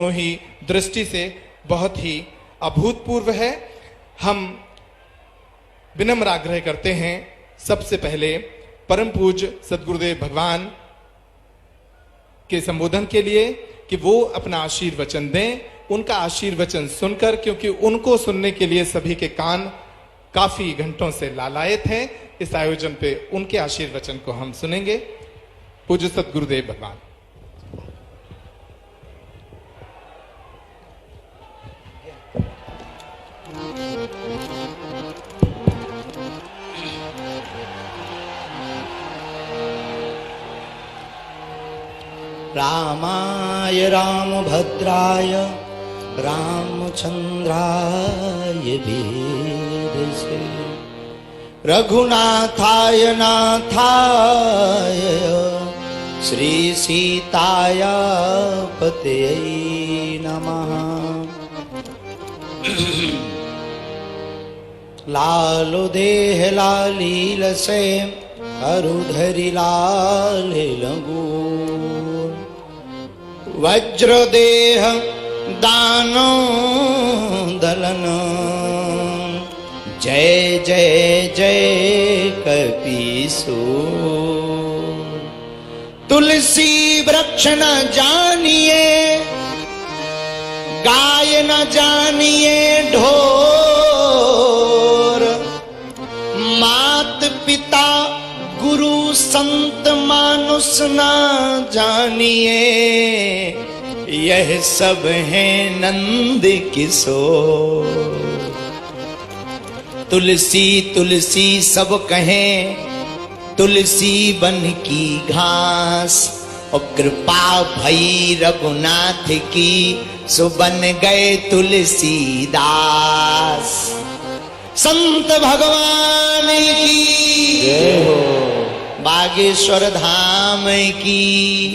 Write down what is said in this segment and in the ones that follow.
दोनों ही दृष्टि से बहुत ही अभूतपूर्व है। हम विनम्र आग्रह करते हैं सबसे पहले परम पूज्य सद्गुरुदेव भगवान के संबोधन के लिए कि वो अपना आशीर्वचन दें। उनका आशीर्वचन सुनकर, क्योंकि उनको सुनने के लिए सभी के कान काफी घंटों से लालायत हैं, इस आयोजन पे उनके आशीर्वचन को हम सुनेंगे। पूज्य सद्गुरुदेव भगवान। रामाय रामभद्राय रामचंद्राय वेदसे रघुनाथाय नाथाय श्री सीताय पतये नमः। लालो देह लालील से अरुधरि लाल लगू वज्र देह दानो दलन जय जय जय कपीसु। तुलसी वृक्ष न जानिए गाय न जानिए ढोर मात पिता गुरु संत मानुष न जानिए यह सब है नंद किशोर। तुलसी तुलसी सब कहें तुलसी बन की घास और कृपा भई रघुनाथ की सो बन गए तुलसीदास। संत भगवान की जय हो, बागेश्वर धाम की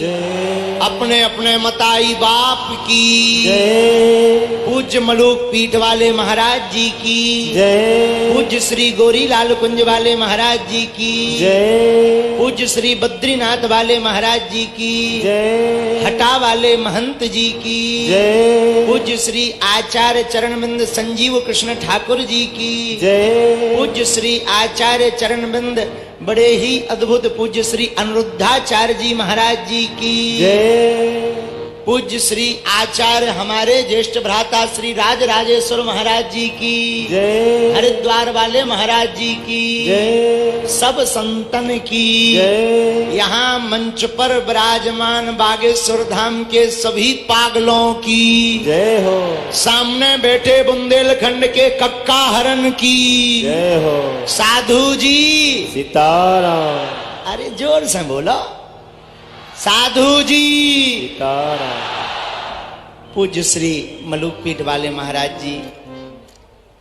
जय, अपने अपने मताई बाप की जय, पूज्य मलूक पीठ वाले महाराज जी की जय, पूज्य श्री गोरी लाल कुंज वाले महाराज जी की जय, पूज्य श्री बद्रीनाथ वाले महाराज जी की जय, हटा वाले महंत जी की जय, पूज्य श्री आचार्य चरणबिंद संजीव कृष्ण ठाकुर जी की जय, पूज्य श्री आचार्य चरणबिंद बड़े ही अद्भुत पूज्य श्री अनिरुद्धाचार्य जी महाराज जी की जय, पूज्य श्री आचार्य हमारे ज्येष्ठ भ्राता श्री राज राजेश्वर महाराज जी की जय, हरिद्वार वाले महाराज जी की जय, सब संतन की जय, यहाँ मंच पर विराजमान बागेश्वर धाम के सभी पागलों की जय हो, सामने बैठे बुंदेलखंड के कक्का हरन की जय हो, साधु जी सीताराम। अरे जोर से बोलो, साधु जी सीताराम। पूज्य श्री मलूक पीठ वाले महाराज जी,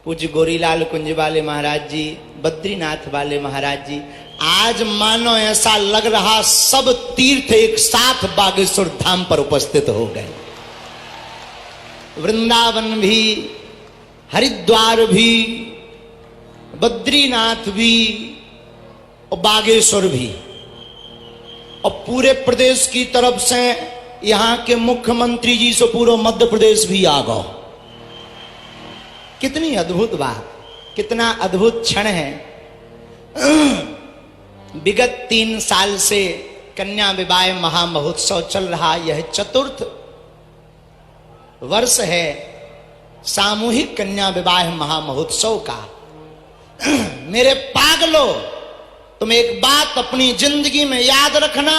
पूज्य गोरीलाल कुंज वाले महाराज जी, बद्रीनाथ वाले महाराज जी, आज मानो ऐसा लग रहा सब तीर्थ एक साथ बागेश्वर धाम पर उपस्थित हो गए। वृंदावन भी, हरिद्वार भी, बद्रीनाथ भी और बागेश्वर भी, और पूरे प्रदेश की तरफ से यहाँ के मुख्यमंत्री जी से पूरा मध्य प्रदेश भी आ गए। कितनी अद्भुत बात, कितना अद्भुत क्षण है। विगत 3 साल से कन्या विवाह महामहोत्सव चल रहा, यह चतुर्थ वर्ष है सामूहिक कन्या विवाह महामहोत्सव का। मेरे पागलों, तुम एक बात अपनी जिंदगी में याद रखना,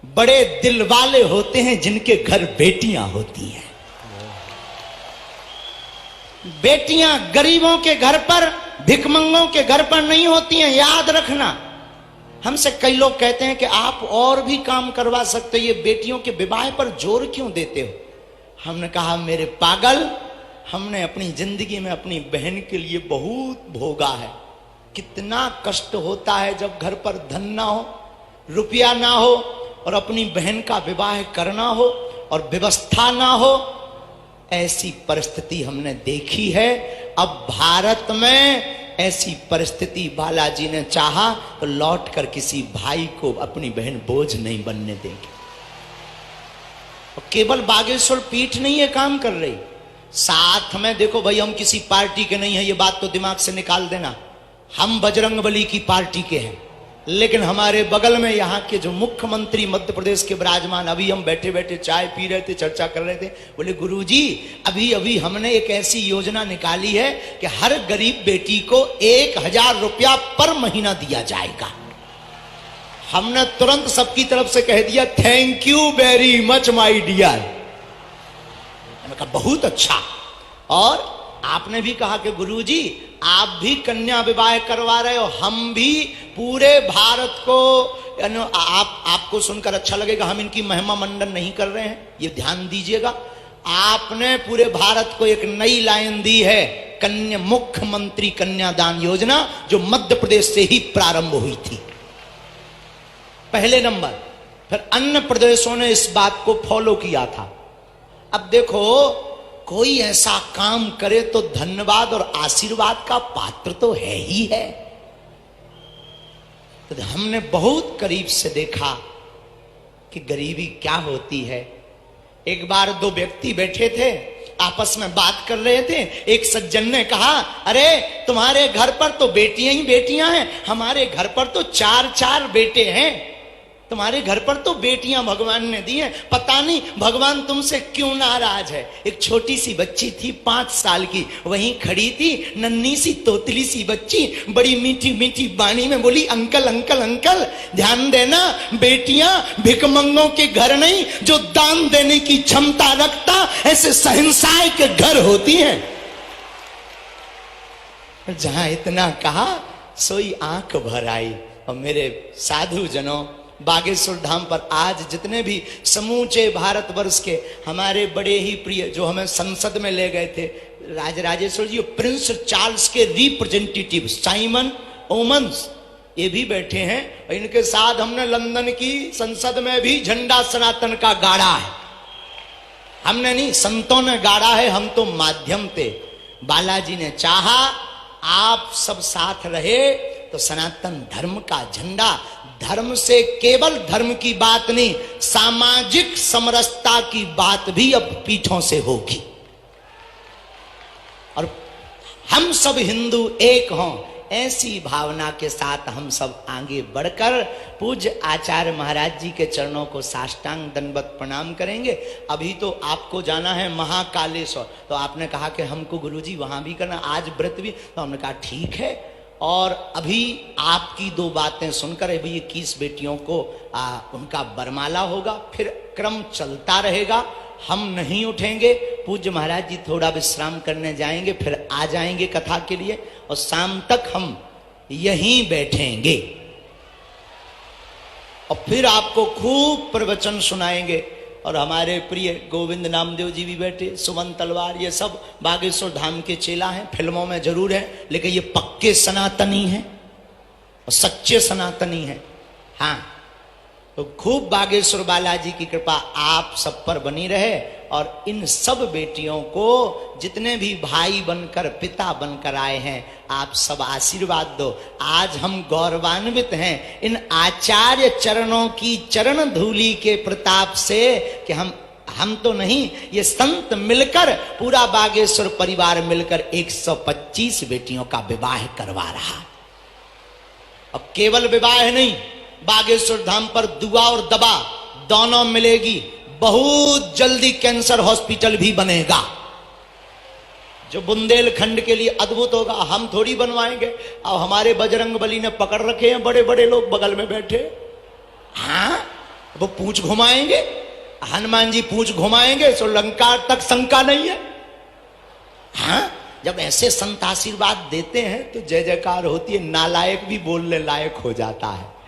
बड़े दिल वाले होते हैं जिनके घर बेटियां होती हैं। बेटियां गरीबों के घर पर, भिखमंगों के घर पर नहीं होती हैं, याद रखना। हमसे कई लोग कहते हैं कि आप और भी काम करवा सकते हो, ये बेटियों के विवाह पर जोर क्यों देते हो? हमने कहा मेरे पागल, हमने अपनी जिंदगी में अपनी बहन के लिए बहुत भोगा है। कितना कष्ट होता है जब घर पर धन ना हो, रुपया ना हो और अपनी बहन का विवाह करना हो और व्यवस्था ना हो। ऐसी परिस्थिति हमने देखी है। अब भारत में ऐसी परिस्थिति बालाजी ने चाहा तो लौट कर किसी भाई को अपनी बहन बोझ नहीं बनने देंगे। केवल बागेश्वर पीठ नहीं है काम कर रही, साथ में देखो भाई हम किसी पार्टी के नहीं है, ये बात तो दिमाग से निकाल देना। हम बजरंगबली की पार्टी के हैं, लेकिन हमारे बगल में यहाँ के जो मुख्यमंत्री मध्य प्रदेश के विराजमान, अभी हम बैठे बैठे चाय पी रहे थे, चर्चा कर रहे थे, बोले गुरुजी अभी अभी हमने एक ऐसी योजना निकाली है कि हर गरीब बेटी को 1000 रुपया पर महीना दिया जाएगा। हमने तुरंत सबकी तरफ से कह दिया thank you very much my dear. मैंने कहा बहुत अच्छा। और आपने भी कहा कि गुरुजी आप भी कन्या विवाह करवा रहे हो, हम भी पूरे भारत को, आपको सुनकर अच्छा लगेगा, हम इनकी महिमा मंडन नहीं कर रहे हैं, ये ध्यान दीजिएगा। आपने पूरे भारत को एक नई लाइन दी है, कन्या मुख्यमंत्री कन्यादान योजना, जो मध्य प्रदेश से ही प्रारंभ हुई थी पहले नंबर। फिर अन्य प्रदेशों ने इस बात को फॉलो किया था। अब देखो कोई ऐसा काम करे तो धन्यवाद और आशीर्वाद का पात्र तो है ही है। तो हमने बहुत करीब से देखा कि गरीबी क्या होती है। एक बार दो व्यक्ति बैठे थे, आपस में बात कर रहे थे। एक सज्जन ने कहा अरे तुम्हारे घर पर तो बेटियां ही बेटियां हैं, हमारे घर पर तो 4 बेटे हैं। तुम्हारे घर पर तो बेटियां भगवान ने दी हैं, पता नहीं भगवान तुमसे क्यों नाराज है। एक छोटी सी बच्ची थी 5 साल की, वहीं खड़ी थी, नन्ही सी तोतली सी बच्ची, बड़ी मीठी मीठी बाणी में बोली अंकल अंकल अंकल। ध्यान देना, बेटियां भिकमंगों के घर नहीं, जो दान देने की क्षमता रखता ऐसे शहंशाह के घर होती हैं। जहां इतना कहा सोई आंख भर आई। और मेरे साधु जनों, बागेश्वर धाम पर आज जितने भी समूचे भारतवर्ष के हमारे बड़े ही प्रिय, जो हमें संसद में ले गए थे राजराजेश्वर जी, प्रिंस चार्ल्स के रिप्रेजेंटेटिव साइमन ओमन्स, ये भी बैठे हैं। इनके साथ हमने लंदन की संसद में भी झंडा सनातन का गाड़ा है। हमने नहीं, संतों ने गाड़ा है, हम तो माध्यम थे। बालाजी ने चाहा आप सब साथ रहे तो सनातन धर्म का झंडा, धर्म से केवल धर्म की बात नहीं, सामाजिक समरसता की बात भी अब पीठों से होगी। और हम सब हिंदू एक हों, ऐसी भावना के साथ हम सब आगे बढ़कर पूज्य आचार्य महाराज जी के चरणों को साष्टांग दंडवत प्रणाम करेंगे। अभी तो आपको जाना है महाकालेश्वर, तो आपने कहा कि हमको गुरुजी वहां भी करना, आज व्रत भी, तो हमने कहा ठीक है। और अभी आपकी 2 बातें सुनकर अभी 21 बेटियों को उनका बरमाला होगा, फिर क्रम चलता रहेगा। हम नहीं उठेंगे, पूज्य महाराज जी थोड़ा विश्राम करने जाएंगे, फिर आ जाएंगे कथा के लिए, और शाम तक हम यहीं बैठेंगे और फिर आपको खूब प्रवचन सुनाएंगे। और हमारे प्रिय गोविंद नामदेव जी भी बैठे, सुमन तलवार, ये सब बागेश्वर धाम के चेला हैं, फिल्मों में जरूर है, लेकिन ये पक्के सनातनी हैं और सच्चे सनातनी हैं। हाँ, तो खूब बागेश्वर बालाजी की कृपा आप सब पर बनी रहे। और इन सब बेटियों को जितने भी भाई बनकर पिता बनकर आए हैं, आप सब आशीर्वाद दो। आज हम गौरवान्वित हैं इन आचार्य चरणों की चरण धूलि के प्रताप से कि हम तो नहीं, ये संत मिलकर, पूरा बागेश्वर परिवार मिलकर 125 बेटियों का विवाह करवा रहा। अब केवल विवाह नहीं, बागेश्वर धाम पर दुआ और दवा दोनों मिलेगी। बहुत जल्दी कैंसर हॉस्पिटल भी बनेगा, जो बुंदेलखंड के लिए अद्भुत होगा। हम थोड़ी बनवाएंगे, अब हमारे बजरंगबली ने पकड़ रखे हैं बड़े बड़े लोग बगल में बैठे। हाँ, वो पूंछ घुमाएंगे, हनुमान जी पूंछ घुमाएंगे तो लंका तक शंका नहीं है। हाँ, जब ऐसे संत आशीर्वाद देते हैं तो जय जयकार होती है, नालायक भी बोलने लायक हो जाता है।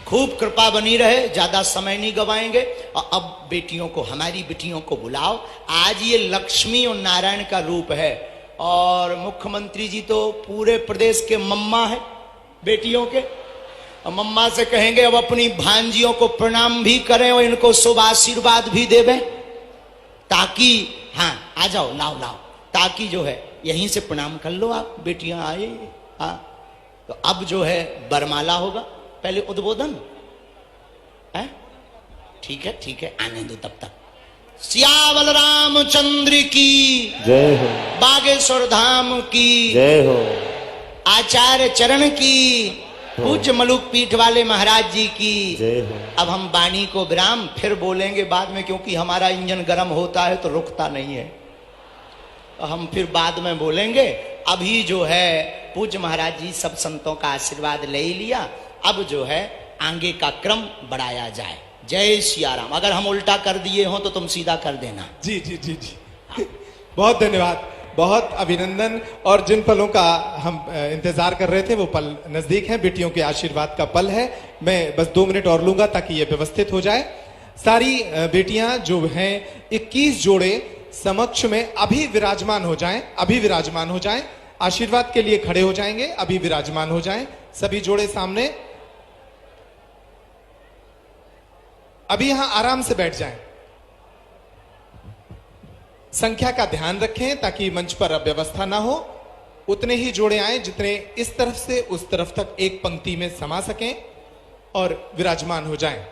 खूब कृपा बनी रहे, ज्यादा समय नहीं गवाएंगे। और अब बेटियों को, हमारी बेटियों को बुलाओ। आज ये लक्ष्मी और नारायण का रूप है, और मुख्यमंत्री जी तो पूरे प्रदेश के मम्मा है बेटियों के। और मम्मा से कहेंगे अब अपनी भांजियों को प्रणाम भी करें और इनको शुभ आशीर्वाद भी देवें, ताकि हाँ आ जाओ, लाओ लाओ, ताकि जो है यहीं से प्रणाम कर लो आप, बेटियां आए। हाँ, तो अब जो है बरमाला होगा, पहले उद्बोधन है, ठीक है ठीक है, आने दो तब तक। सियावल रामचंद्र की जय हो, बागेश्वर धाम की जय हो, आचार्य चरण की, पूज्य मलुक पीठ वाले महाराज जी की जय हो। अब हम वाणी को विराम फिर बोलेंगे बाद में, क्योंकि हमारा इंजन गर्म होता है तो रुकता नहीं है, तो हम फिर बाद में बोलेंगे। अभी जो है पूज्य महाराज जी सब संतों का आशीर्वाद ले ही लिया, अब जो है आगे का क्रम बढ़ाया जाए। जय सिया राम। अगर हम उल्टा कर दिए हो तो तुम सीधा कर देना। जी जी जी जी, बहुत धन्यवाद, बहुत अभिनंदन। और जिन पलों का हम इंतजार कर रहे थे वो पल नजदीक हैं, बेटियों के आशीर्वाद का पल है। मैं बस 2 मिनट और लूंगा ताकि ये व्यवस्थित हो जाए। सारी बेटियां जो हैं 21 जोड़े समक्ष में अभी विराजमान हो जाएं, अभी विराजमान हो जाएं, आशीर्वाद के लिए खड़े हो जाएंगे, अभी विराजमान हो जाएं सभी जोड़े सामने। अभी यहां आराम से बैठ जाएं। संख्या का ध्यान रखें ताकि मंच पर अव्यवस्था ना हो। उतने ही जोड़े आए जितने इस तरफ से उस तरफ तक एक पंक्ति में समा सकें और विराजमान हो जाएं।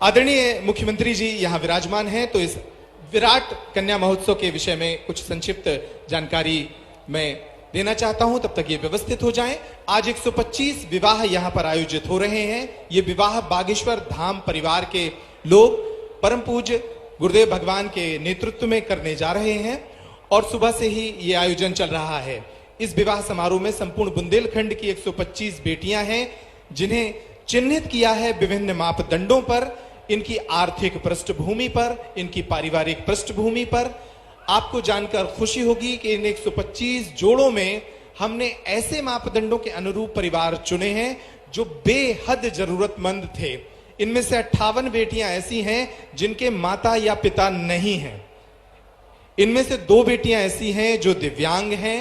आदरणीय मुख्यमंत्री जी यहां विराजमान हैं, तो इस विराट कन्या महोत्सव के विषय में कुछ संक्षिप्त जानकारी मैं देना चाहता हूं, तब तक ये व्यवस्थित हो जाएं। आज 125 विवाह यहां पर आयोजित हो रहे हैं। ये विवाह बागेश्वर धाम परिवार के लोग परम पूज्य गुरुदेव भगवान के नेतृत्व में करने जा रहे हैं और सुबह से ही ये आयोजन चल रहा है। इस विवाह समारोह में संपूर्ण बुंदेलखंड की 125 बेटियां हैं, जिन्हें चिन्हित किया है विभिन्न मापदंडों पर, इनकी आर्थिक पृष्ठभूमि पर, इनकी पारिवारिक पृष्ठभूमि पर। आपको जानकर खुशी होगी कि इन 125 जोड़ों में हमने ऐसे मापदंडों के अनुरूप परिवार चुने हैं जो बेहद जरूरतमंद थे। इनमें से 58 बेटियां ऐसी हैं जिनके माता या पिता नहीं हैं। इनमें से 2 बेटियां ऐसी हैं जो दिव्यांग हैं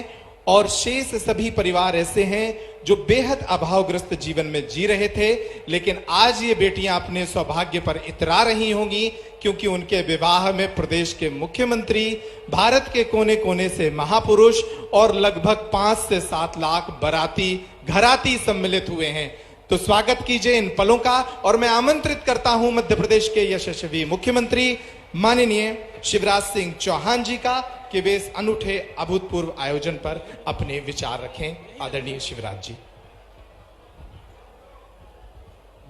और शेष सभी परिवार ऐसे हैं जो बेहद अभावग्रस्त जीवन में जी रहे थे। लेकिन आज ये बेटियां अपने सौभाग्य पर इतरा रही होंगी क्योंकि उनके विवाह में प्रदेश के मुख्यमंत्री, भारत के कोने कोने से महापुरुष और लगभग 5 से 7 लाख बाराती घराती सम्मिलित हुए हैं। तो स्वागत कीजिए इन पलों का। और मैं आमंत्रित करता हूं मध्य प्रदेश के यशस्वी मुख्यमंत्री माननीय शिवराज सिंह चौहान जी का कि वे इस अनूठे अभूतपूर्व आयोजन पर अपने विचार रखें। आदरणीय शिवराज जी।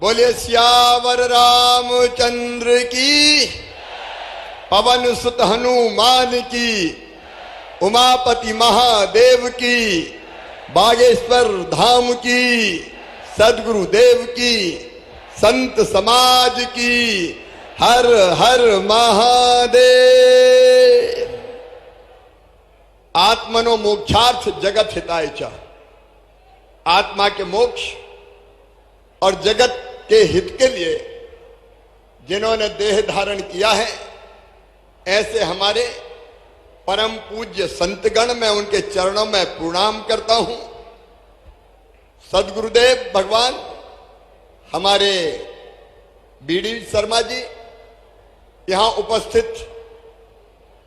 बोले सियावर रामचंद्र की, पवन सुत हनुमान की, उमापति महादेव की, बागेश्वर धाम की, सदगुरु देव की, संत समाज की, हर हर महादेव। आत्मनो मोक्षार्थ जगत हिताय च, आत्मा के मोक्ष और जगत के हित के लिए जिन्होंने देह धारण किया है, ऐसे हमारे परम पूज्य संतगण, मैं उनके चरणों में प्रणाम करता हूं। सदगुरुदेव भगवान हमारे बीडी शर्मा जी यहां उपस्थित,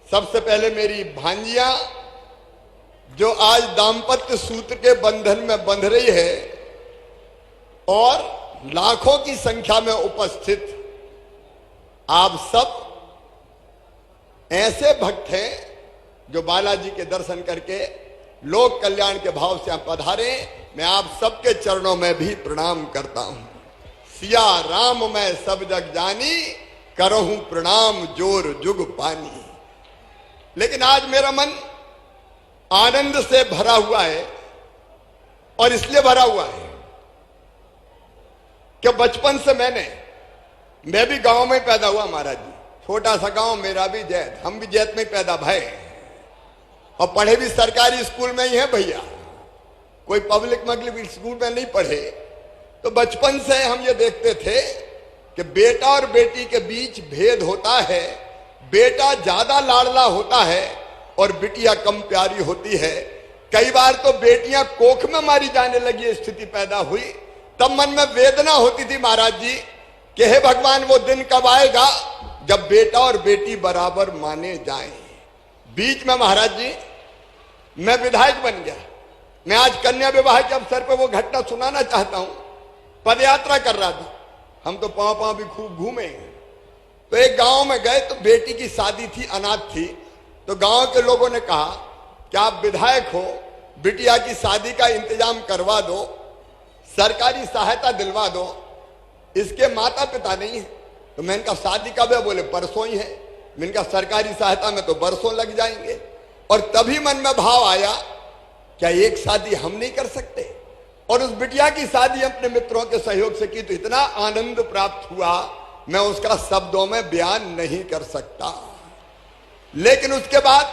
सबसे पहले मेरी भांजियां जो आज दाम्पत्य सूत्र के बंधन में बंध रही है, और लाखों की संख्या में उपस्थित आप सब ऐसे भक्त हैं जो बालाजी के दर्शन करके लोक कल्याण के भाव से पधारे। मैं आप सबके चरणों में भी प्रणाम करता हूं। सिया राम मैं सब जग जानी, करहूं प्रणाम जोर जुग पानी। लेकिन आज मेरा मन आनंद से भरा हुआ है, और इसलिए भरा हुआ है कि बचपन से मैं भी गांव में पैदा हुआ महाराज जी। छोटा सा गांव, मेरा भी जैत, हम भी जैत में पैदा भये और पढ़े भी सरकारी स्कूल में ही है भैया, कोई पब्लिक मगलिक स्कूल में नहीं पढ़े। तो बचपन से हम ये देखते थे कि बेटा और बेटी के बीच भेद होता है, बेटा ज्यादा लाडला होता है और बिटिया कम प्यारी होती है। कई बार तो बेटियां कोख में मारी जाने लगी स्थिति पैदा हुई, तब मन में वेदना होती थी महाराज जी कि हे भगवान वो दिन कब आएगा जब बेटा और बेटी बराबर माने जाएं। बीच में महाराज जी मैं विधायक बन गया। मैं आज कन्या विवाह के अवसर पर वो घटना सुनाना चाहता हूं। पदयात्रा कर रहा था, हम तो पांव पांव भी खूब घूमे। तो एक गांव में गए तो बेटी की शादी थी, अनाथ थी। तो गांव के लोगों ने कहा कि आप विधायक हो, बिटिया की शादी का इंतजाम करवा दो, सरकारी सहायता दिलवा दो, इसके माता पिता नहीं है। तो मैंने कहा शादी कब है? बोले परसों ही है। मैंने कहा सरकारी सहायता में तो बरसों लग जाएंगे। और तभी मन में भाव आया, क्या एक शादी हम नहीं कर सकते? और उस बिटिया की शादी अपने मित्रों के सहयोग से की तो इतना आनंद प्राप्त हुआ, मैं उसका शब्दों में बयान नहीं कर सकता। लेकिन उसके बाद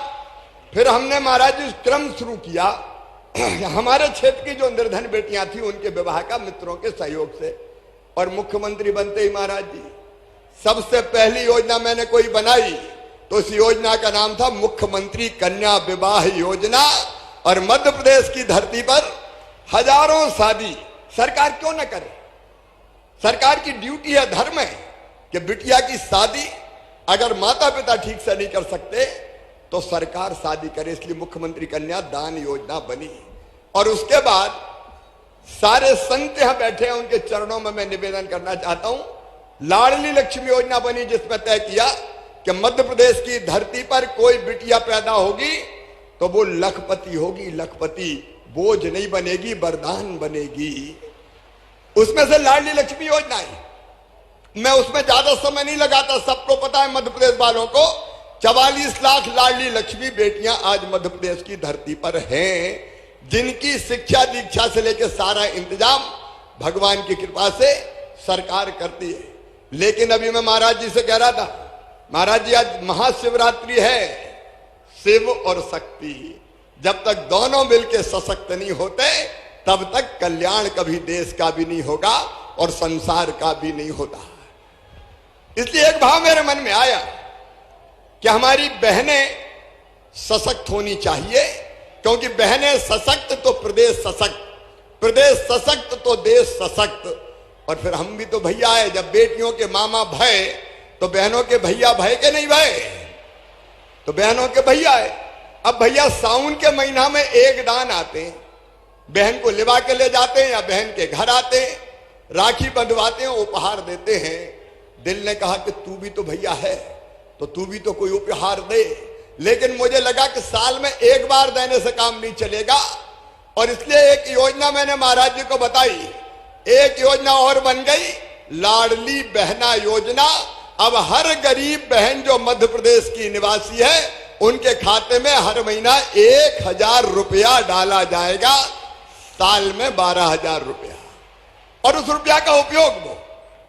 फिर हमने महाराज जी क्रम शुरू किया। हमारे क्षेत्र की जो निर्धन बेटियां थी उनके विवाह का मित्रों के सहयोग से। और मुख्यमंत्री बनते ही महाराज जी सबसे पहली योजना मैंने कोई बनाई तो उस योजना का नाम था मुख्यमंत्री कन्या विवाह योजना। और मध्य प्रदेश की धरती पर हजारों शादी सरकार क्यों न करे? सरकार की ड्यूटी है, धर्म है कि बिटिया की शादी अगर माता पिता ठीक से नहीं कर सकते तो सरकार शादी करे। इसलिए मुख्यमंत्री कन्या दान योजना बनी। और उसके बाद सारे संत यहां बैठे हैं, उनके चरणों में मैं निवेदन करना चाहता हूं, लाडली लक्ष्मी योजना बनी जिसमें तय किया कि मध्य प्रदेश की धरती पर कोई बिटिया पैदा होगी तो वो लखपति होगी, लखपति, बोझ नहीं बनेगी, वरदान बनेगी। उसमें से लाडली लक्ष्मी योजना है। मैं उसमें ज्यादा समय नहीं लगाता, सबको पता है मध्य प्रदेश वालों को 44 लाख लाडली लक्ष्मी बेटियां आज मध्य प्रदेश की धरती पर हैं, जिनकी शिक्षा दीक्षा से लेकर सारा इंतजाम भगवान की कृपा से सरकार करती है। लेकिन अभी मैं महाराज जी से कह रहा था, महाराज जी आज महाशिवरात्रि है, शिव और शक्ति, जब तक दोनों मिलकर सशक्त नहीं होते तब तक कल्याण कभी देश का भी नहीं होगा और संसार का भी नहीं होता। इसलिए एक भाव मेरे मन में आया कि हमारी बहनें सशक्त होनी चाहिए, क्योंकि बहनें सशक्त तो प्रदेश सशक्त, प्रदेश सशक्त तो देश सशक्त। और फिर हम भी तो भैया है, जब बेटियों के मामा भय तो बहनों के भैया भय के नहीं भय, तो बहनों के भैया है। अब भैया सावन के महीना में एक दान आते हैं, बहन को लिवा के ले जाते हैं या बहन के घर आते हैं, राखी बंधवाते हैं, उपहार देते हैं। दिल ने कहा कि तू भी तो भैया है तो तू भी तो कोई उपहार दे। लेकिन मुझे लगा कि साल में एक बार देने से काम नहीं चलेगा, और इसलिए एक योजना मैंने महाराज जी को बताई। एक योजना और बन गई, लाडली बहना योजना। अब हर गरीब बहन जो मध्य प्रदेश की निवासी है उनके खाते में हर महीना 1000 रुपया डाला जाएगा, साल में 12,000 रुपया। और उस रुपया का उपयोग वो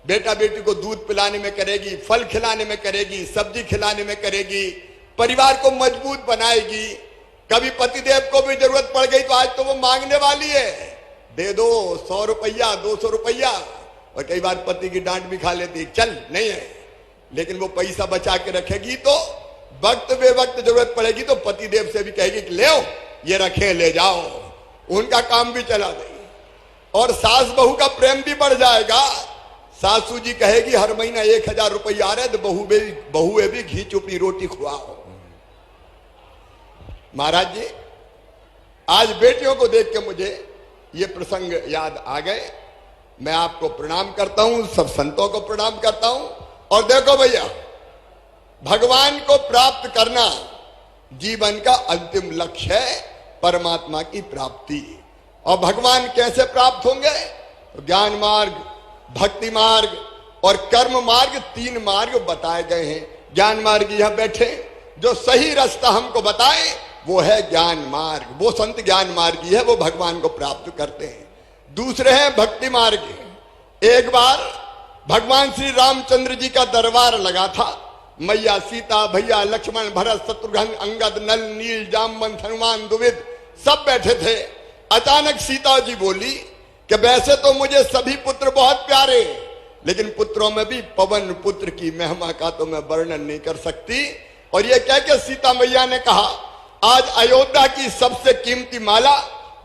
बेटा बेटी को दूध पिलाने में करेगी, फल खिलाने में करेगी, सब्जी खिलाने में करेगी, परिवार को मजबूत बनाएगी। कभी पतिदेव को भी जरूरत पड़ गई तो आज तो वो मांगने वाली है, दे दो 100 रुपया 200 रुपया। और कई बार पति की डांट भी खा लेती, चल नहीं है, लेकिन वो पैसा बचा के रखेगी तो वक्त बे वक्त जरूरत पड़ेगी तो पतिदेव से भी कहेगी कि ले आओ, ये रखे ले जाओ, उनका काम भी चला देगी। और सास बहू का प्रेम भी बढ़ जाएगा। सासू जी कहेगी हर महीना 1000 रुपया आ रहा है तो बहुए भी घी चुपड़ी रोटी खुआओ। महाराज जी आज बेटियों को देख के मुझे ये प्रसंग याद आ गए। मैं आपको प्रणाम करता हूं, सब संतों को प्रणाम करता हूं। और देखो भैया, भगवान को प्राप्त करना जीवन का अंतिम लक्ष्य है, परमात्मा की प्राप्ति। और भगवान कैसे प्राप्त होंगे? ज्ञान मार्ग, भक्ति मार्ग और कर्म मार्ग, 3 मार्ग बताए गए हैं। ज्ञान मार्ग यहां बैठे, जो सही रास्ता हमको बताए वो है ज्ञान मार्ग, वो संत ज्ञान मार्गी है, वो भगवान को प्राप्त करते हैं। दूसरे हैं भक्ति मार्ग। एक बार भगवान श्री रामचंद्र जी का दरबार लगा था, मैया सीता, भैया लक्ष्मण, भरत, शत्रुघ्न, अंगद, नल, नील, जामवंत, हनुमान, द्विविद सब बैठे थे। अचानक सीता जी बोली कि वैसे तो मुझे सभी पुत्र बहुत प्यारे, लेकिन पुत्रों में भी पवन पुत्र की महिमा का तो मैं वर्णन नहीं कर सकती। और ये कह के सीता मैया ने कहा, आज अयोध्या की सबसे कीमती माला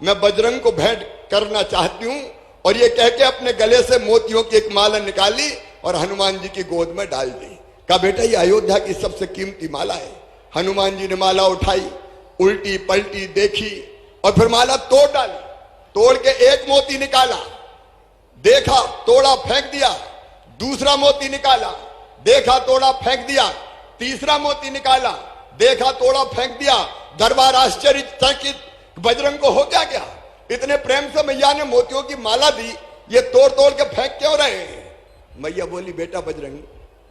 मैं बजरंग को भेंट करना चाहती हूं। और ये कह के अपने गले से मोतियों की एक माला निकाली और हनुमान जी की गोद में डाल दी। कहा बेटा ये अयोध्या की सबसे कीमती माला है। हनुमान जी ने माला उठाई, उल्टी पलटी देखी और फिर माला तोड़ डाली। तोड़ के एक मोती निकाला, देखा, तोड़ा, फेंक दिया, दूसरा मोती निकाला, देखा तोड़ा फेंक दिया, तीसरा मोती निकाला, देखा तोड़ा फेंक दिया। दरबार आश्चर्यचकित, बजरंग को हो क्या गया? इतने प्रेम से मैया ने मोतियों की माला दी, ये तोड़ तोड़ के फेंक क्यों रहे? मैया बोली, बेटा बजरंग,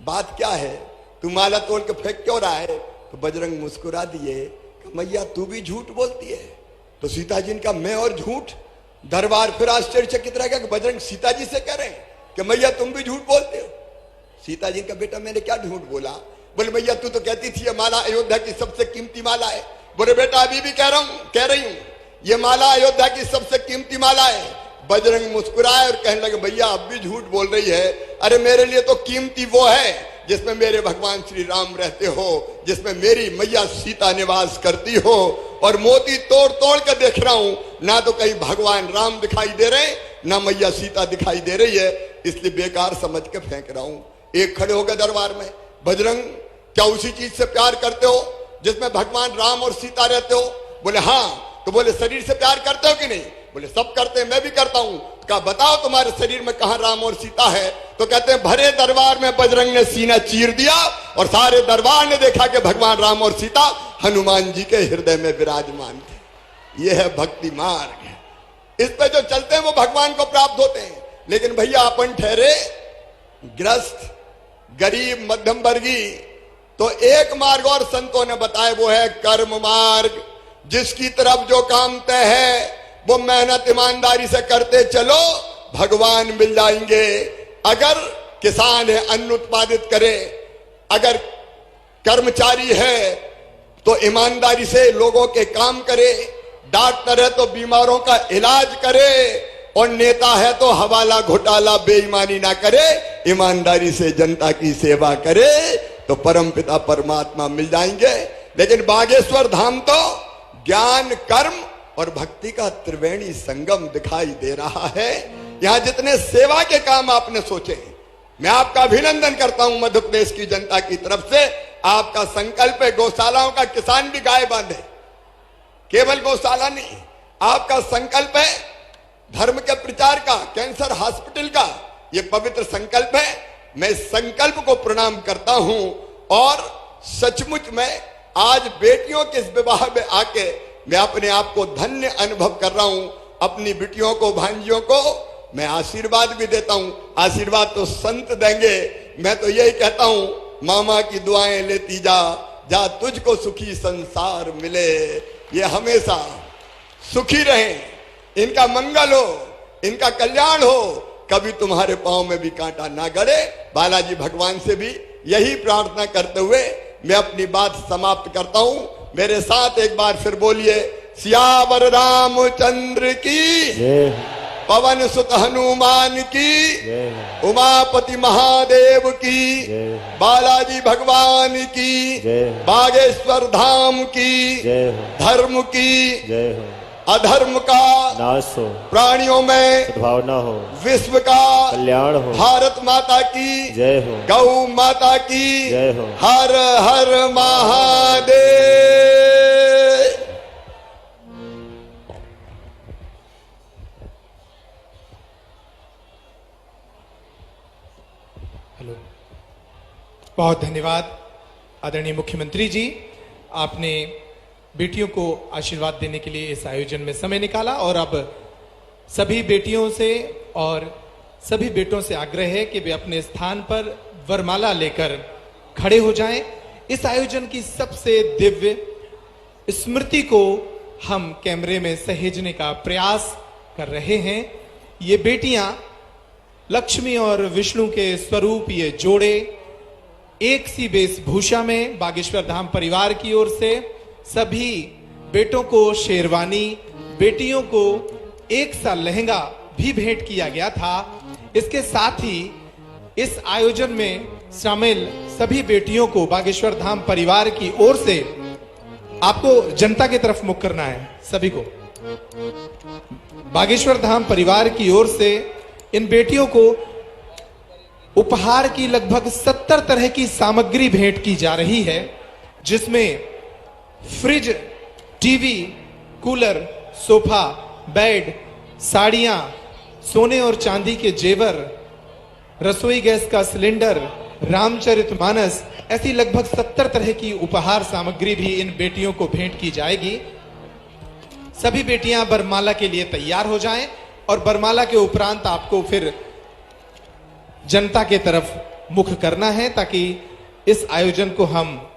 बात क्या है? तू माला तोड़ के फेंक क्यों रहा है? तो बजरंग मुस्कुरा दिए, मैया तू भी झूठ बोलती है। तो सीता जी ने कहा, मैं और झूठ? दरबार फिर आश्चर्यचकित रह गया कि बजरंग सीता जी से कह रहे हैं कि मैया तुम भी झूठ बोलते हो। सीता जी का, बेटा मैंने क्या झूठ बोला? बोले, मैया तू तो कहती थी ये माला अयोध्या की सबसे कीमती माला है। बोले, बेटा अभी भी कह रही हूं ये माला अयोध्या की सबसे कीमती माला है। बजरंग मुस्कुराए और कहने लगे, भैया अब भी झूठ बोल रही है। अरे मेरे लिए तो कीमती वो है जिसमें मेरे भगवान श्री राम रहते हो, जिसमें मेरी मैया सीता निवास करती हो। और मोती तोड़ तोड़ के देख रहा हूं, ना तो कहीं भगवान राम दिखाई दे रहे, ना मैया सीता दिखाई दे रही है, इसलिए बेकार समझ के फेंक रहा हूं। एक खड़े हो गए दरबार में, बजरंग क्या उसी चीज से प्यार करते हो जिसमें भगवान राम और सीता रहते हो? बोले हाँ। तो बोले, शरीर से प्यार करते हो कि नहीं? बोले, सब करते हैं, मैं भी करता हूं। कहा, बताओ तुम्हारे शरीर में कहां राम और सीता है? तो कहते हैं, भरे दरबार में बजरंग ने सीना चीर दिया और सारे दरबार ने देखा कि भगवान राम और सीता हनुमान जी के हृदय में विराजमान थे। यह है भक्ति मार्ग। इस पे जो चलते हैं वो भगवान को प्राप्त होते हैं। लेकिन भैया अपन ठहरे ग्रस्त, गरीब, मध्यम वर्गी, तो एक मार्ग और संतों ने बताया, वो है कर्म मार्ग। जिसकी तरफ जो काम तय है वो मेहनत ईमानदारी से करते चलो, भगवान मिल जाएंगे। अगर किसान है अन्न उत्पादित करे, अगर कर्मचारी है तो ईमानदारी से लोगों के काम करे, डॉक्टर है तो बीमारों का इलाज करे, और नेता है तो हवाला घोटाला बेईमानी ना करे, ईमानदारी से जनता की सेवा करे, तो परमपिता परमात्मा मिल जाएंगे। लेकिन बागेश्वर धाम तो ज्ञान, कर्म और भक्ति का त्रिवेणी संगम दिखाई दे रहा है। यहां जितने सेवा के काम आपने सोचे, मैं आपका अभिनंदन करता हूं मध्य प्रदेश की जनता की तरफ से। आपका संकल्प है गौशालाओं का, किसान भी गाय बांधे, केवल गौशाला नहीं। आपका संकल्प है धर्म के प्रचार का, कैंसर हॉस्पिटल का, ये पवित्र संकल्प है। मैं संकल्प को प्रणाम करता हूं और सचमुच में आज बेटियों के इस विवाह में आके मैं अपने आप को धन्य अनुभव कर रहा हूं। अपनी बेटियों को, भांजियों को मैं आशीर्वाद भी देता हूं। आशीर्वाद तो संत देंगे, मैं तो यही कहता हूं, मामा की दुआएं लेती जा, जा तुझको सुखी संसार मिले। ये हमेशा सुखी रहें, इनका मंगल हो, इनका कल्याण हो, कभी तुम्हारे पांव में भी कांटा ना गड़े। बालाजी भगवान से भी यही प्रार्थना करते हुए मैं अपनी बात समाप्त करता हूं। मेरे साथ एक बार फिर बोलिए, सियावर रामचंद्र की, पवन सुत हनुमान की, उमापति महादेव की, बालाजी भगवान की, बागेश्वर धाम की, धर्म की, अधर्म का नाश हो, प्राणियों में सद्भावना हो, विश्व का कल्याण हो, भारत माता की जय हो, गौ माता की जय हो। हर हर महादेव। हेलो, बहुत धन्यवाद आदरणीय मुख्यमंत्री जी, आपने बेटियों को आशीर्वाद देने के लिए इस आयोजन में समय निकाला। और अब सभी बेटियों से और सभी बेटों से आग्रह है कि वे अपने स्थान पर वरमाला लेकर खड़े हो जाएं। इस आयोजन की सबसे दिव्य स्मृति को हम कैमरे में सहेजने का प्रयास कर रहे हैं। ये बेटियां लक्ष्मी और विष्णु के स्वरूप, ये जोड़े एक सी वेशभूषा में बागेश्वर धाम परिवार की ओर से सभी बेटों को शेरवानी, बेटियों को एक सा लहंगा भी भेंट किया गया था। इसके साथ ही इस आयोजन में शामिल सभी बेटियों को बागेश्वर धाम परिवार की ओर से, आपको जनता की तरफ मुख करना है, सभी को बागेश्वर धाम परिवार की ओर से इन बेटियों को उपहार की लगभग 70 तरह की सामग्री भेंट की जा रही है, जिसमें fridge, TV, cooler, sofa, bed, साड़ियां, सोने और चांदी के जेवर, रसोई गैस का सिलेंडर, रामचरितमानस, ऐसी लगभग 70 तरह की उपहार सामग्री भी इन बेटियों को भेंट की जाएगी। सभी बेटियां बरमाला के लिए तैयार हो जाएं और बरमाला के उपरांत आपको फिर जनता के तरफ मुख करना है ताकि इस आयोजन को हम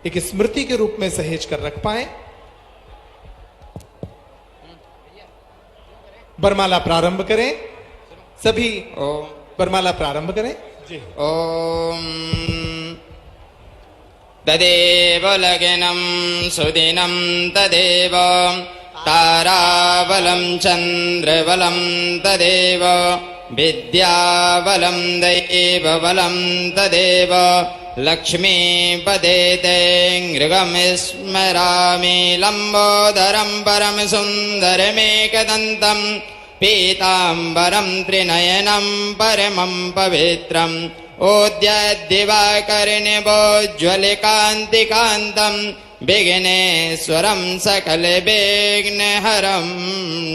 एक स्मृति के रूप में सहेज कर रख पाए। बरमाला प्रारंभ करें, सभी ओम बरमाला प्रारंभ करें जी। ओम तदेव लग्नं सुदिनं तदेव ताराबलं चन्द्रबलं तदेव विद्याबलं दैवबलं तदेव लक्ष्मीपदे ते नृगं स्मरामि लम्बोदरं परं सुन्दरमेकदन्तं पीताम्बरं त्रिनयनं परमं पवित्रम् ओद्यद्दिवाकर्णिवोज्ज्वलकान्तिकान्तं विघ्नेश्वरं सकलविघ्नहरं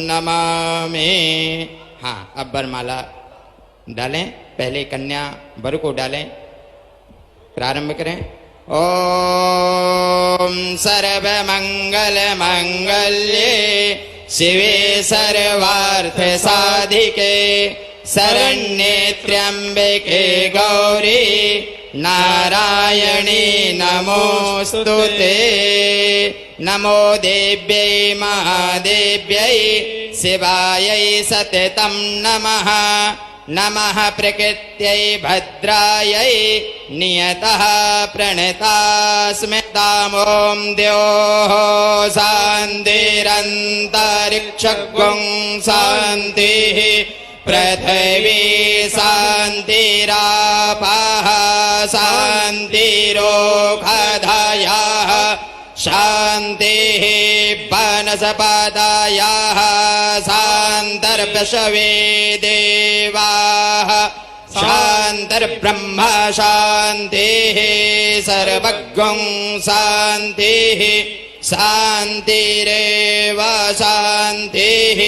नमामि। हाँ, अब वरमाला डालें, पहले कन्या वर को डालें, प्रारंभ करें। ओम सर्वमंगल मंगल्ये शिवे सर्वार्थ साधिके शरण्ये त्र्यंबके गौरी नारायणी नमोस्तुते। नमो देव्यै महादेव्यै शिवायै सततं नमः। नमः प्रकृत्यै भद्रायै नियतः प्रणतास्मि। ॐ द्योः शान्तिरन्तरिक्षगुं शान्तिः पृथिवी शान्तिरापः शान्तिरोषधयः शान्तिः वनस्पतयः शान्तर्पशवे देवाः शान्तिर्ब्रह्म शान्तिः सर्वज्ञं शान्तिः शान्तिरेव शान्तिः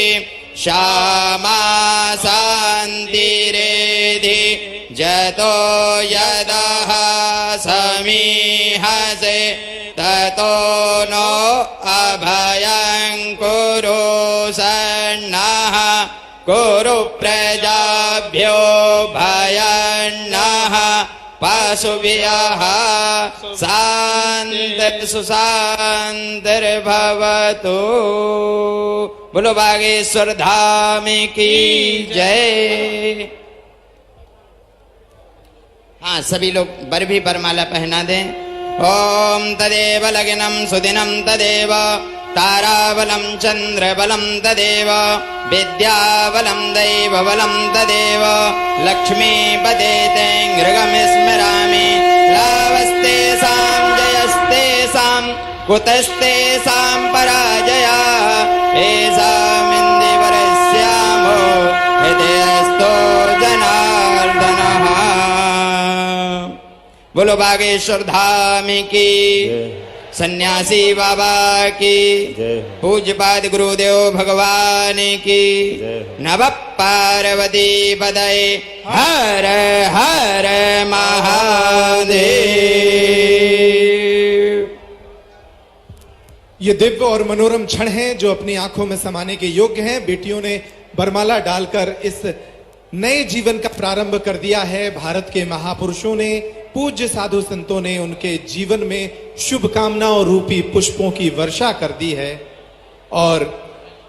श्यामा शान्तिरेधि जतो यदः समीहसे ततो नो अभयं कुरु सन्नः कुरु प्रजाभ्यो भयन्नः पशुभ्यः शान्तिर्भवतु। बोलो बागेश्वर धाम की जय। हाँ, सभी लोग वर भी वरमाला पहना दें। ओम तदेव लग्नं सुदिनं तदेव ताराबलं चन्द्रबलं तदेव विद्याबलं दैवबलं तदेव लक्ष्मीपदे ते नृगं स्मरामि लाभस्तेषां जयस्तेषां कुतस्तेषां पराजया येषामिन्दिवरस्यामो हृदयस्थो जनार्दनः। बोलो बागेश्वर धाम की, सन्यासी बाबा की, पूज्यपाद गुरुदेव भगवान की, नव पार्वती पदये हर हर महादेव। ये दिव्य और मनोरम क्षण हैं जो अपनी आंखों में समाने के योग्य हैं। बेटियों ने बरमाला डालकर इस नए जीवन का प्रारंभ कर दिया है। भारत के महापुरुषों ने, पूज्य साधु संतों ने उनके जीवन में शुभकामनाओं रूपी पुष्पों की वर्षा कर दी है और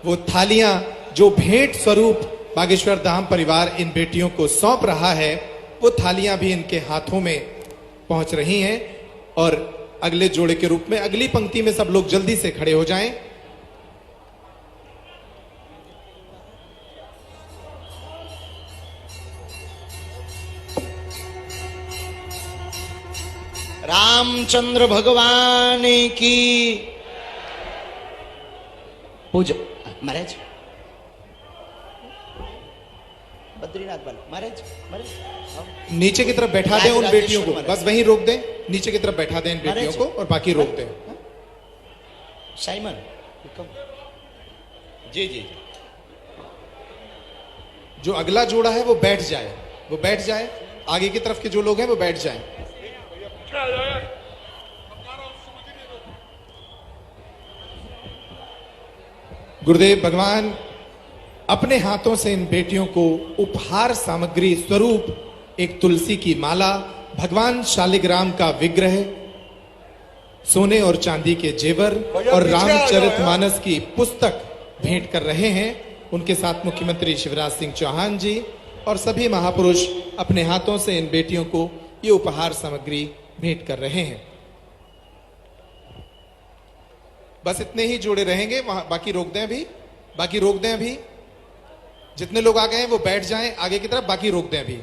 वो थालियां जो भेंट स्वरूप बागेश्वर धाम परिवार इन बेटियों को सौंप रहा है, वो थालियां भी इनके हाथों में पहुंच रही हैं। और अगले जोड़े के रूप में अगली पंक्ति में सब लोग जल्दी से खड़े हो जाएं। रामचंद्र भगवान की पूजा। महाराज बद्रीनाथ वाला महाराज, नीचे की तरफ बैठा दें उन बेटियों को, बस वहीं रोक दें। नीचे की तरफ बैठा दें इन बेटियों को और बाकी रोक दें। साइमन जी जी, जो अगला जोड़ा है वो बैठ जाए। वो बैठ जाए, आगे की तरफ के जो लोग हैं वो बैठ जाएं। गुरुदेव भगवान अपने हाथों से इन बेटियों को उपहार सामग्री स्वरूप एक तुलसी की माला, भगवान शालिग्राम का विग्रह, सोने और चांदी के जेवर और रामचरितमानस की पुस्तक भेंट कर रहे हैं। उनके साथ मुख्यमंत्री शिवराज सिंह चौहान जी और सभी महापुरुष अपने हाथों से इन बेटियों को ये उपहार सामग्री भेंट कर रहे हैं। बस इतने ही जोड़े रहेंगे, वहां बाकी रोक दें अभी, बाकी रोक दें अभी। जितने लोग आ गए हैं वो बैठ जाएं आगे की तरफ, बाकी रोक दें अभी।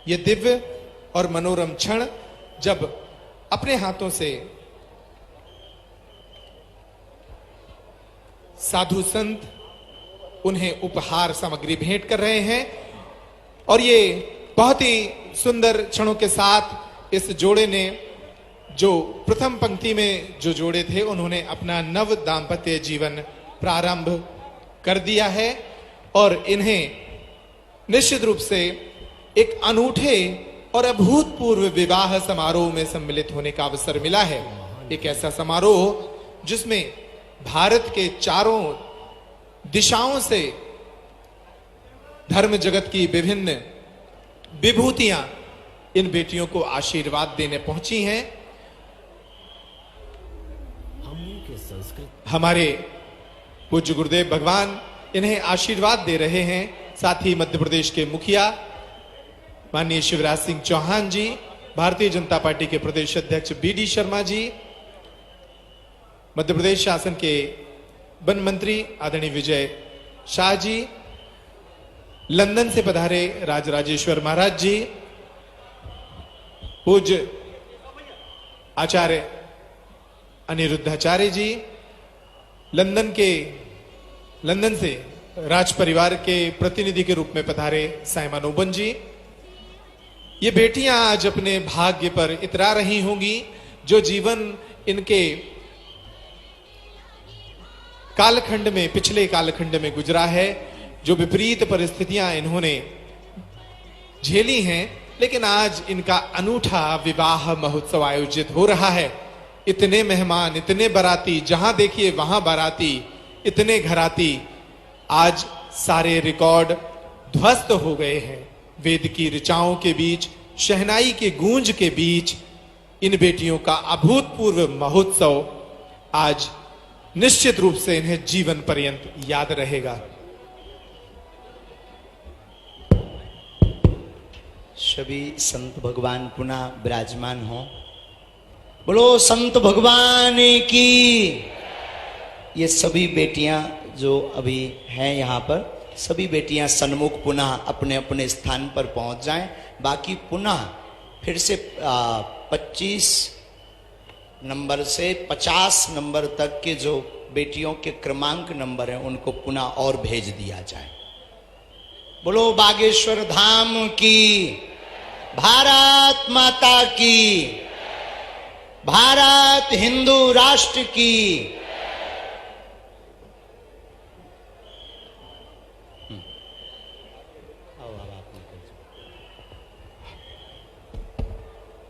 ये दिव्य और मनोरम क्षण जब अपने हाथों से साधु संत उन्हें उपहार सामग्री भेंट कर रहे हैं, और ये बहुत ही सुंदर क्षणों के साथ इस जोड़े ने, जो प्रथम पंक्ति में जो जोड़े थे, उन्होंने अपना नव दाम्पत्य जीवन प्रारंभ कर दिया है और इन्हें निश्चित रूप से एक अनूठे और अभूतपूर्व विवाह समारोह में सम्मिलित होने का अवसर मिला है। एक ऐसा समारोह जिसमें भारत के चारों दिशाओं से धर्म जगत की विभिन्न विभूतियां इन बेटियों को आशीर्वाद देने पहुंची हैं। हमारे पूज्य गुरुदेव भगवान इन्हें आशीर्वाद दे रहे हैं। साथ ही मध्य प्रदेश के मुखिया माननीय शिवराज सिंह चौहान जी, भारतीय जनता पार्टी के प्रदेश अध्यक्ष BD शर्मा जी, मध्य प्रदेश शासन के वन मंत्री आदरणीय विजय शाह जी, लंदन से पधारे राजराजेश्वर महाराज जी, पूज्य आचार्य अनिरुद्धाचार्य जी, लंदन से राज परिवार के प्रतिनिधि के रूप में पधारे साइमन ओबन जी। ये बेटियां आज अपने भाग्य पर इतरा रही होंगी। जो जीवन इनके कालखंड में, पिछले कालखंड में गुजरा है, जो विपरीत परिस्थितियां इन्होंने झेली हैं, लेकिन आज इनका अनूठा विवाह महोत्सव आयोजित हो रहा है। इतने मेहमान, इतने बाराती, जहां देखिए वहां बाराती, इतने घराती, आज सारे रिकॉर्ड ध्वस्त हो गए हैं। वेद की ऋचाओं के बीच, शहनाई के गूंज के बीच इन बेटियों का अभूतपूर्व महोत्सव आज निश्चित रूप से इन्हें जीवन पर्यंत याद रहेगा। सभी संत भगवान पुनः विराजमान हो। बोलो संत भगवान की। ये सभी बेटियां जो अभी हैं यहाँ पर, सभी बेटियां सन्मुख पुनः अपने अपने स्थान पर पहुंच जाएं। बाकी पुनः फिर से 25 नंबर से 50 नंबर तक के जो बेटियों के क्रमांक नंबर हैं उनको पुनः और भेज दिया जाए। बोलो बागेश्वर धाम की, भारत माता की, भारत हिंदू राष्ट्र की।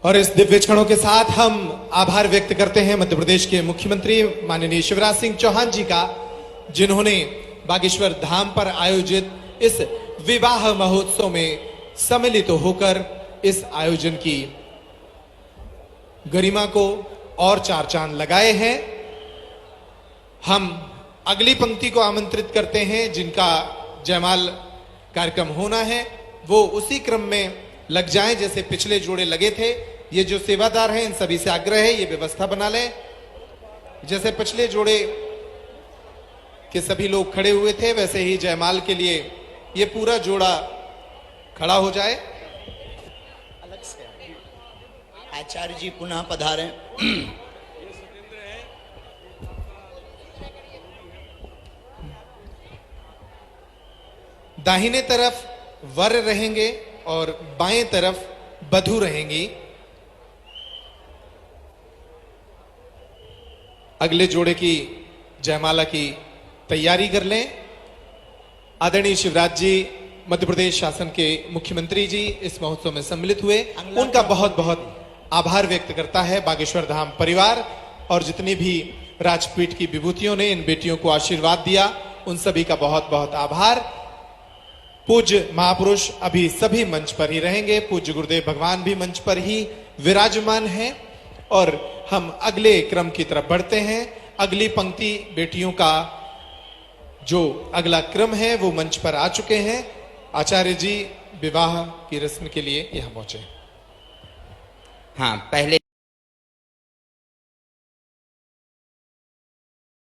और इस दिव्य क्षणों के साथ हम आभार व्यक्त करते हैं मध्य प्रदेश के मुख्यमंत्री माननीय शिवराज सिंह चौहान जी का, जिन्होंने बागेश्वर धाम पर आयोजित इस विवाह महोत्सव में सम्मिलित होकर इस आयोजन की गरिमा को और चार चांद लगाए हैं। हम अगली पंक्ति को आमंत्रित करते हैं, जिनका जयमाल कार्यक्रम होना है, वो उसी क्रम में लग जाएं जैसे पिछले जोड़े लगे थे। ये जो सेवादार हैं, इन सभी से आग्रह है, ये व्यवस्था बना लें। जैसे पिछले जोड़े के सभी लोग खड़े हुए थे, वैसे ही जयमाल के लिए ये पूरा जोड़ा खड़ा हो जाए। अलग से आचार्य जी पुनः पधारें। दाहिने तरफ वर रहेंगे और बाएं तरफ बधू रहेंगी। अगले जोड़े की जयमाला की तैयारी कर लें। आदरणीय शिवराज जी मध्य प्रदेश शासन के मुख्यमंत्री जी इस महोत्सव में सम्मिलित हुए, उनका बहुत बहुत आभार व्यक्त करता है बागेश्वर धाम परिवार। और जितनी भी राजपीठ की विभूतियों ने इन बेटियों को आशीर्वाद दिया, उन सभी का बहुत बहुत आभार। पूज्य महापुरुष अभी सभी मंच पर ही रहेंगे, पूज्य गुरुदेव भगवान भी मंच पर ही विराजमान हैं। और हम अगले क्रम की तरफ बढ़ते हैं। अगली पंक्ति बेटियों का जो अगला क्रम है वो मंच पर आ चुके हैं। आचार्य जी विवाह की रस्म के लिए यहां पहुंचे। हाँ, पहले